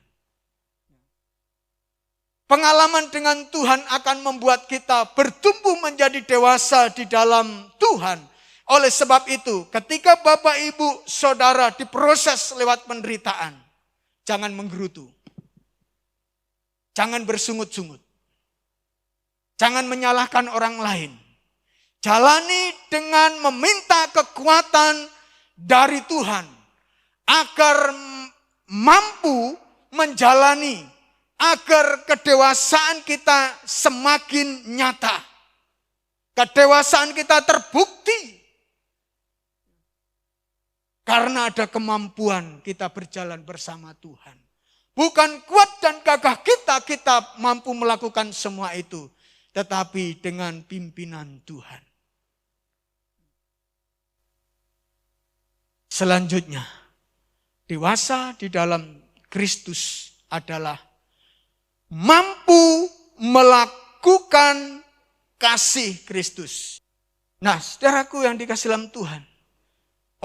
Pengalaman dengan Tuhan akan membuat kita bertumbuh menjadi dewasa di dalam Tuhan. Oleh sebab itu, ketika Bapak, Ibu, Saudara diproses lewat penderitaan, jangan menggerutu. Jangan bersungut-sungut. Jangan menyalahkan orang lain. Jalani dengan meminta kekuatan dari Tuhan agar mampu menjalani, agar kedewasaan kita semakin nyata. Kedewasaan kita terbukti. Karena ada kemampuan kita berjalan bersama Tuhan. Bukan kuat dan gagah kita mampu melakukan semua itu. Tetapi dengan pimpinan Tuhan. Selanjutnya, dewasa di dalam Kristus adalah mampu melakukan kasih Kristus. Nah, saudaraku yang dikasihi dalam Tuhan,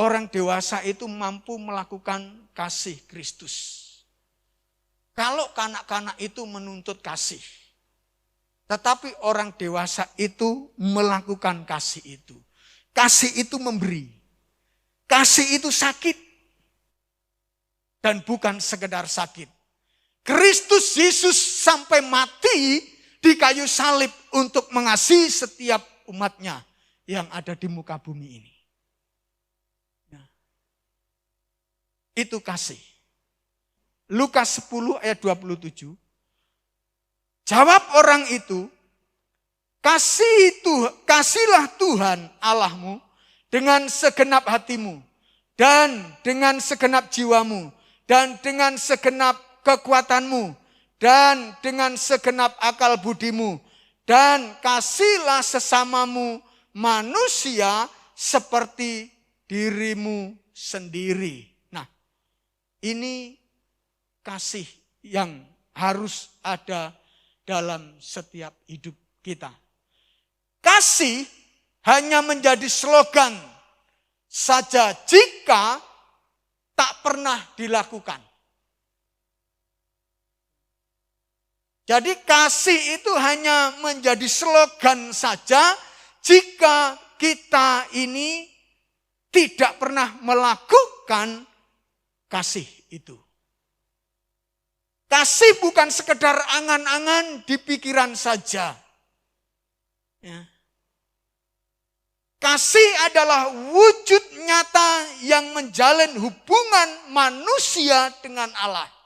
orang dewasa itu mampu melakukan kasih Kristus. Kalau kanak-kanak itu menuntut kasih, tetapi orang dewasa itu melakukan kasih itu. Kasih itu memberi. Kasih itu sakit. Dan bukan sekedar sakit. Kristus Yesus sampai mati di kayu salib untuk mengasihi setiap umatnya yang ada di muka bumi ini. Nah, itu kasih. Lukas 10 ayat 27. Jawab orang itu, kasihlah Tuhan Allahmu dengan segenap hatimu dan dengan segenap jiwamu dan dengan segenap kekuatanmu dan dengan segenap akal budimu. Dan kasihlah sesamamu manusia seperti dirimu sendiri. Nah, ini kasih yang harus ada dalam setiap hidup kita. Kasih hanya menjadi slogan saja jika tak pernah dilakukan. Jadi kasih itu hanya menjadi slogan saja jika kita ini tidak pernah melakukan kasih itu. Kasih bukan sekedar angan-angan di pikiran saja. Ya. Kasih adalah wujud nyata yang menjalin hubungan manusia dengan Allah.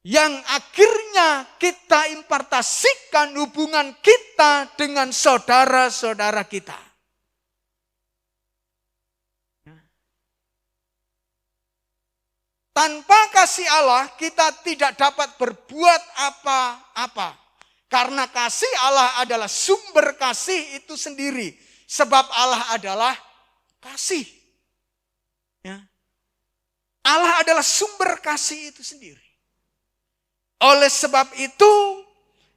Yang akhirnya kita impartasikan hubungan kita dengan saudara-saudara kita. Tanpa kasih Allah kita tidak dapat berbuat apa-apa. Karena kasih Allah adalah sumber kasih itu sendiri. Sebab Allah adalah kasih. Ya. Allah adalah sumber kasih itu sendiri. Oleh sebab itu,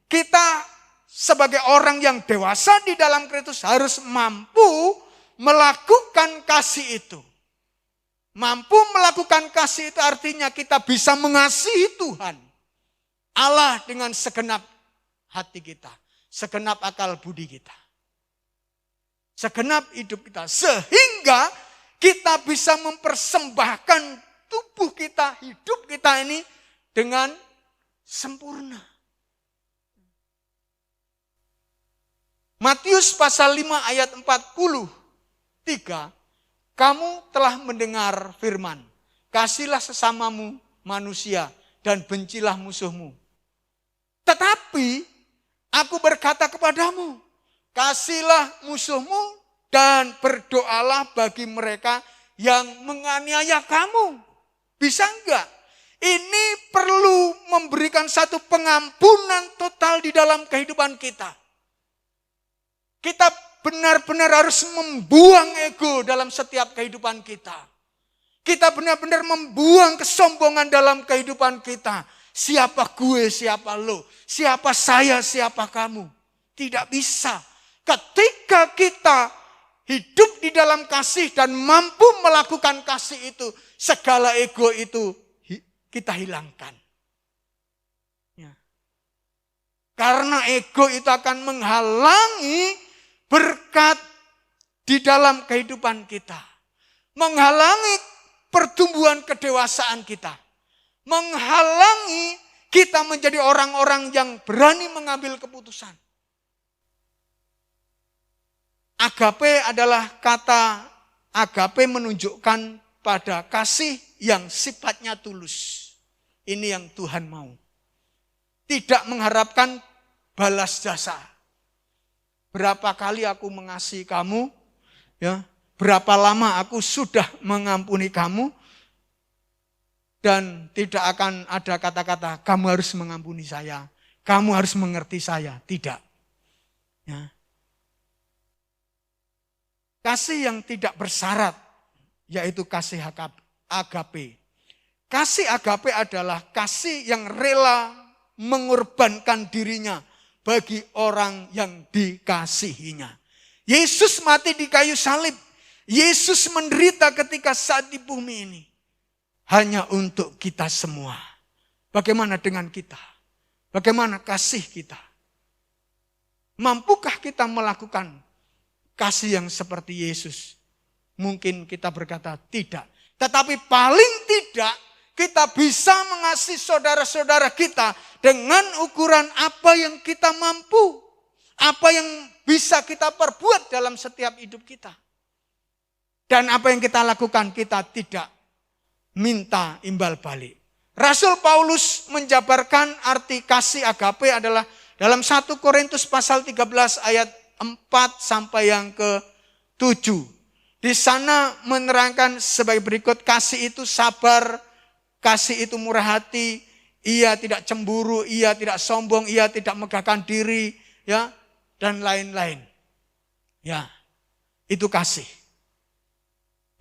kita sebagai orang yang dewasa di dalam Kristus harus mampu melakukan kasih itu. Mampu melakukan kasih itu artinya kita bisa mengasihi Tuhan. Allah dengan segenap hati kita, segenap akal budi kita, segenap hidup kita. Sehingga kita bisa mempersembahkan tubuh kita, hidup kita ini dengan sempurna. Matius pasal 5 ayat 43, kamu telah mendengar firman, kasihlah sesamamu manusia dan bencilah musuhmu. Tetapi aku berkata kepadamu, kasihlah musuhmu dan berdoalah bagi mereka yang menganiaya kamu. Bisa enggak? Ini perlu memberikan satu pengampunan total di dalam kehidupan kita. Kita benar-benar harus membuang ego dalam setiap kehidupan kita. Kita benar-benar membuang kesombongan dalam kehidupan kita. Siapa gue, siapa lo, siapa saya, siapa kamu. Tidak bisa. Ketika kita hidup di dalam kasih dan mampu melakukan kasih itu, segala ego itu kita hilangkan. Ya. Karena ego itu akan menghalangi berkat di dalam kehidupan kita. Menghalangi pertumbuhan kedewasaan kita. Menghalangi kita menjadi orang-orang yang berani mengambil keputusan. Agape adalah kata agape menunjukkan pada kasih yang sifatnya tulus. Ini yang Tuhan mau. Tidak mengharapkan balas jasa. Berapa kali aku mengasihi kamu, ya, berapa lama aku sudah mengampuni kamu, dan tidak akan ada kata-kata kamu harus mengampuni saya, kamu harus mengerti saya. Tidak. Ya. Kasih yang tidak bersyarat, yaitu kasih agape. Kasih agape adalah kasih yang rela mengorbankan dirinya bagi orang yang dikasihinya. Yesus mati di kayu salib. Yesus menderita ketika saat di bumi ini. Hanya untuk kita semua. Bagaimana dengan kita? Bagaimana kasih kita? Mampukah kita melakukan kasih yang seperti Yesus? Mungkin kita berkata tidak. Tetapi paling tidak kita bisa mengasihi saudara-saudara kita dengan ukuran apa yang kita mampu. Apa yang bisa kita perbuat dalam setiap hidup kita. Dan apa yang kita lakukan kita tidak minta imbal balik. Rasul Paulus menjabarkan arti kasih agape adalah dalam 1 Korintus pasal 13 ayat 4 sampai yang ke-7. Di sana menerangkan sebagai berikut, kasih itu sabar, kasih itu murah hati, ia tidak cemburu, ia tidak sombong, ia tidak megahkan diri, ya, dan lain-lain. Ya, itu kasih.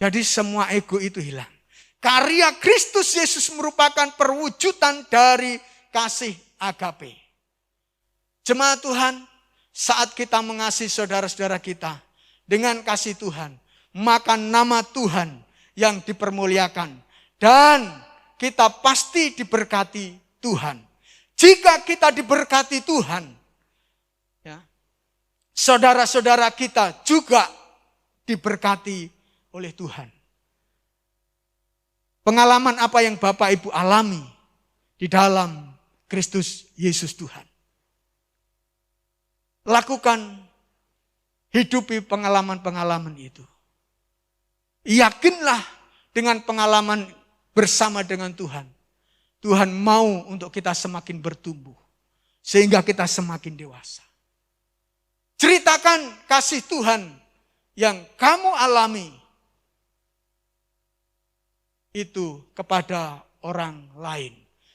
Jadi semua ego itu hilang. Karya Kristus Yesus merupakan perwujudan dari kasih agape. Jemaat Tuhan, saat kita mengasihi saudara-saudara kita dengan kasih Tuhan, maka nama Tuhan yang dipermuliakan dan kita pasti diberkati Tuhan. Jika kita diberkati Tuhan, ya, saudara-saudara kita juga diberkati oleh Tuhan. Pengalaman apa yang Bapak Ibu alami di dalam Kristus Yesus Tuhan. Lakukan, hidupi pengalaman-pengalaman itu. Yakinlah dengan pengalaman bersama dengan Tuhan. Tuhan mau untuk kita semakin bertumbuh. Sehingga kita semakin dewasa. Ceritakan kasih Tuhan yang kamu alami. Itu kepada orang lain.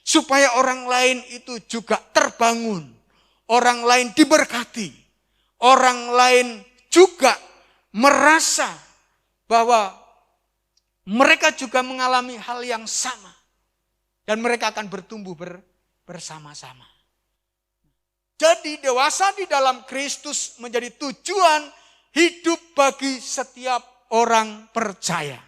Supaya orang lain itu juga terbangun. Orang lain diberkati. Orang lain juga merasa bahwa mereka juga mengalami hal yang sama. Dan mereka akan bertumbuh bersama-sama. Jadi dewasa di dalam Kristus menjadi tujuan hidup bagi setiap orang percaya.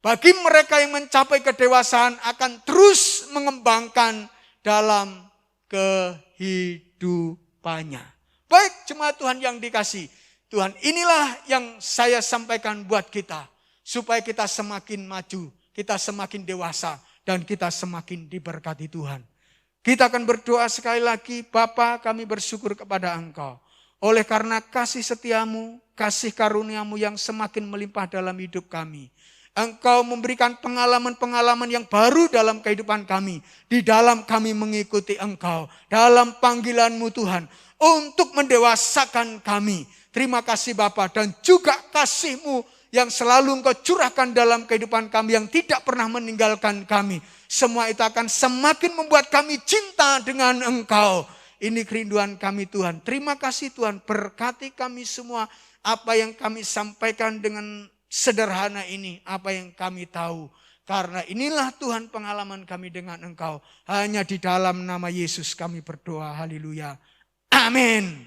Bagi mereka yang mencapai kedewasaan akan terus mengembangkan dalam kehidupannya. Baik jemaat Tuhan yang dikasihi, Tuhan inilah yang saya sampaikan buat kita. Supaya kita semakin maju, kita semakin dewasa, dan kita semakin diberkati Tuhan. Kita akan berdoa sekali lagi, Bapa kami bersyukur kepada Engkau. Oleh karena kasih setiamu, kasih karuniamu yang semakin melimpah dalam hidup kami. Engkau memberikan pengalaman-pengalaman yang baru dalam kehidupan kami. Di dalam kami mengikuti Engkau. Dalam panggilan-Mu Tuhan. Untuk mendewasakan kami. Terima kasih Bapa dan juga kasih-Mu yang selalu Engkau curahkan dalam kehidupan kami. Yang tidak pernah meninggalkan kami. Semua itu akan semakin membuat kami cinta dengan Engkau. Ini kerinduan kami Tuhan. Terima kasih Tuhan. Berkati kami semua. Apa yang kami sampaikan dengan sederhana ini apa yang kami tahu. Karena inilah Tuhan pengalaman kami dengan Engkau. Hanya di dalam nama Yesus kami berdoa. Haleluya. Amin.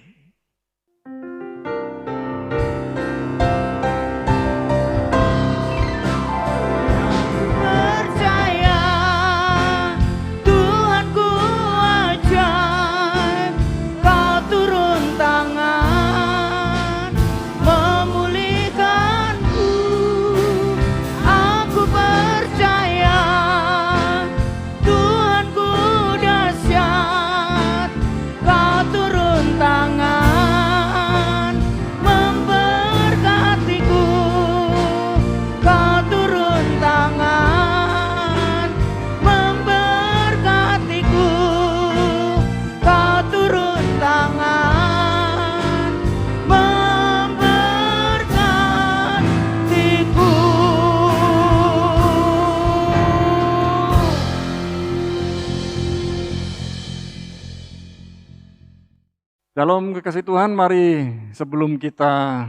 Dalam kekasih Tuhan, mari sebelum kita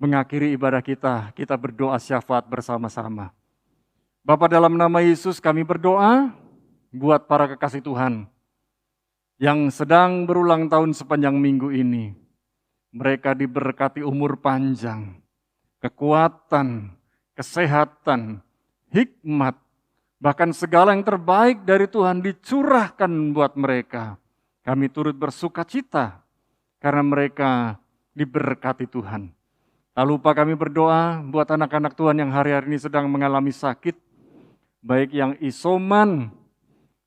mengakhiri ibadah kita berdoa syafaat bersama-sama. Bapa dalam nama Yesus kami berdoa buat para kekasih Tuhan yang sedang berulang tahun sepanjang minggu ini. Mereka diberkati umur panjang, kekuatan, kesehatan, hikmat, bahkan segala yang terbaik dari Tuhan dicurahkan buat mereka. Kami turut bersuka cita karena mereka diberkati Tuhan. Tak lupa kami berdoa buat anak-anak Tuhan yang hari-hari ini sedang mengalami sakit. Baik yang isoman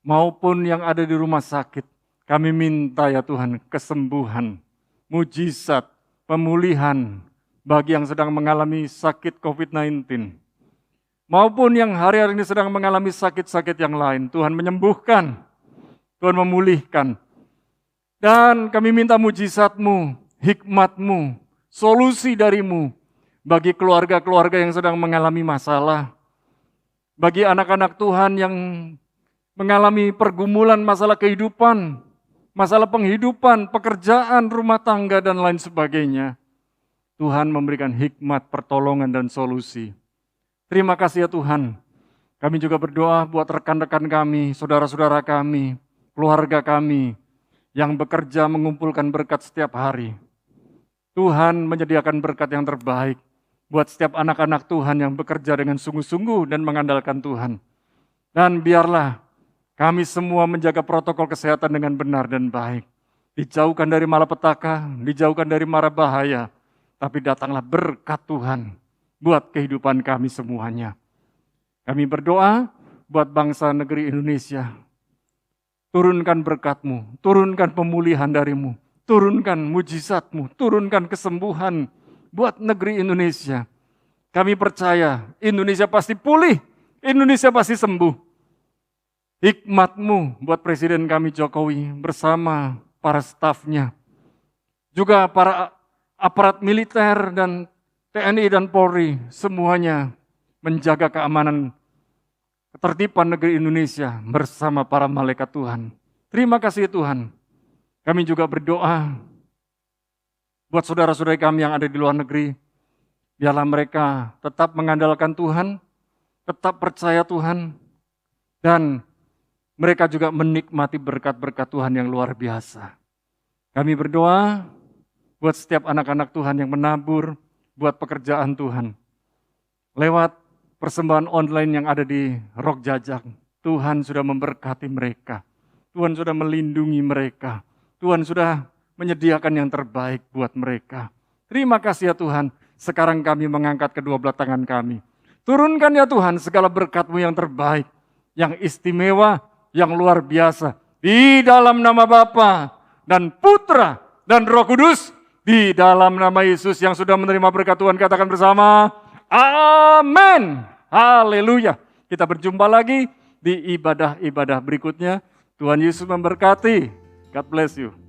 maupun yang ada di rumah sakit. Kami minta ya Tuhan kesembuhan, mujizat, pemulihan bagi yang sedang mengalami sakit COVID-19. Maupun yang hari-hari ini sedang mengalami sakit-sakit yang lain. Tuhan menyembuhkan, Tuhan memulihkan. Dan kami minta mujizat-Mu, hikmat-Mu, solusi dari-Mu bagi keluarga-keluarga yang sedang mengalami masalah. Bagi anak-anak Tuhan yang mengalami pergumulan masalah kehidupan, masalah penghidupan, pekerjaan, rumah tangga, dan lain sebagainya. Tuhan memberikan hikmat, pertolongan, dan solusi. Terima kasih ya Tuhan. Kami juga berdoa buat rekan-rekan kami, saudara-saudara kami, keluarga kami, yang bekerja mengumpulkan berkat setiap hari. Tuhan menyediakan berkat yang terbaik buat setiap anak-anak Tuhan yang bekerja dengan sungguh-sungguh dan mengandalkan Tuhan. Dan biarlah kami semua menjaga protokol kesehatan dengan benar dan baik. Dijauhkan dari malapetaka, dijauhkan dari mara bahaya. Tapi datanglah berkat Tuhan buat kehidupan kami semuanya. Kami berdoa buat bangsa negeri Indonesia. Turunkan berkat-Mu, turunkan pemulihan dari-Mu, turunkan mujizat-Mu, turunkan kesembuhan buat negeri Indonesia. Kami percaya Indonesia pasti pulih, Indonesia pasti sembuh. Hikmat-Mu buat Presiden kami Jokowi bersama para stafnya. Juga para aparat militer dan TNI dan Polri semuanya menjaga keamanan ketertiban negeri Indonesia bersama para malaikat Tuhan. Terima kasih Tuhan. Kami juga berdoa buat saudara-saudara kami yang ada di luar negeri. Biarlah mereka tetap mengandalkan Tuhan, tetap percaya Tuhan, dan mereka juga menikmati berkat-berkat Tuhan yang luar biasa. Kami berdoa buat setiap anak-anak Tuhan yang menabur, buat pekerjaan Tuhan. Lewat persembahan online yang ada di Rok Jajak, Tuhan sudah memberkati mereka. Tuhan sudah melindungi mereka. Tuhan sudah menyediakan yang terbaik buat mereka. Terima kasih ya Tuhan. Sekarang kami mengangkat kedua belah tangan kami. Turunkan ya Tuhan segala berkat-Mu yang terbaik, yang istimewa, yang luar biasa. Di dalam nama Bapa dan Putra dan Roh Kudus. Di dalam nama Yesus yang sudah menerima berkat Tuhan, katakan bersama, amin. Haleluya. Kita berjumpa lagi di ibadah-ibadah berikutnya. Tuhan Yesus memberkati. God bless you.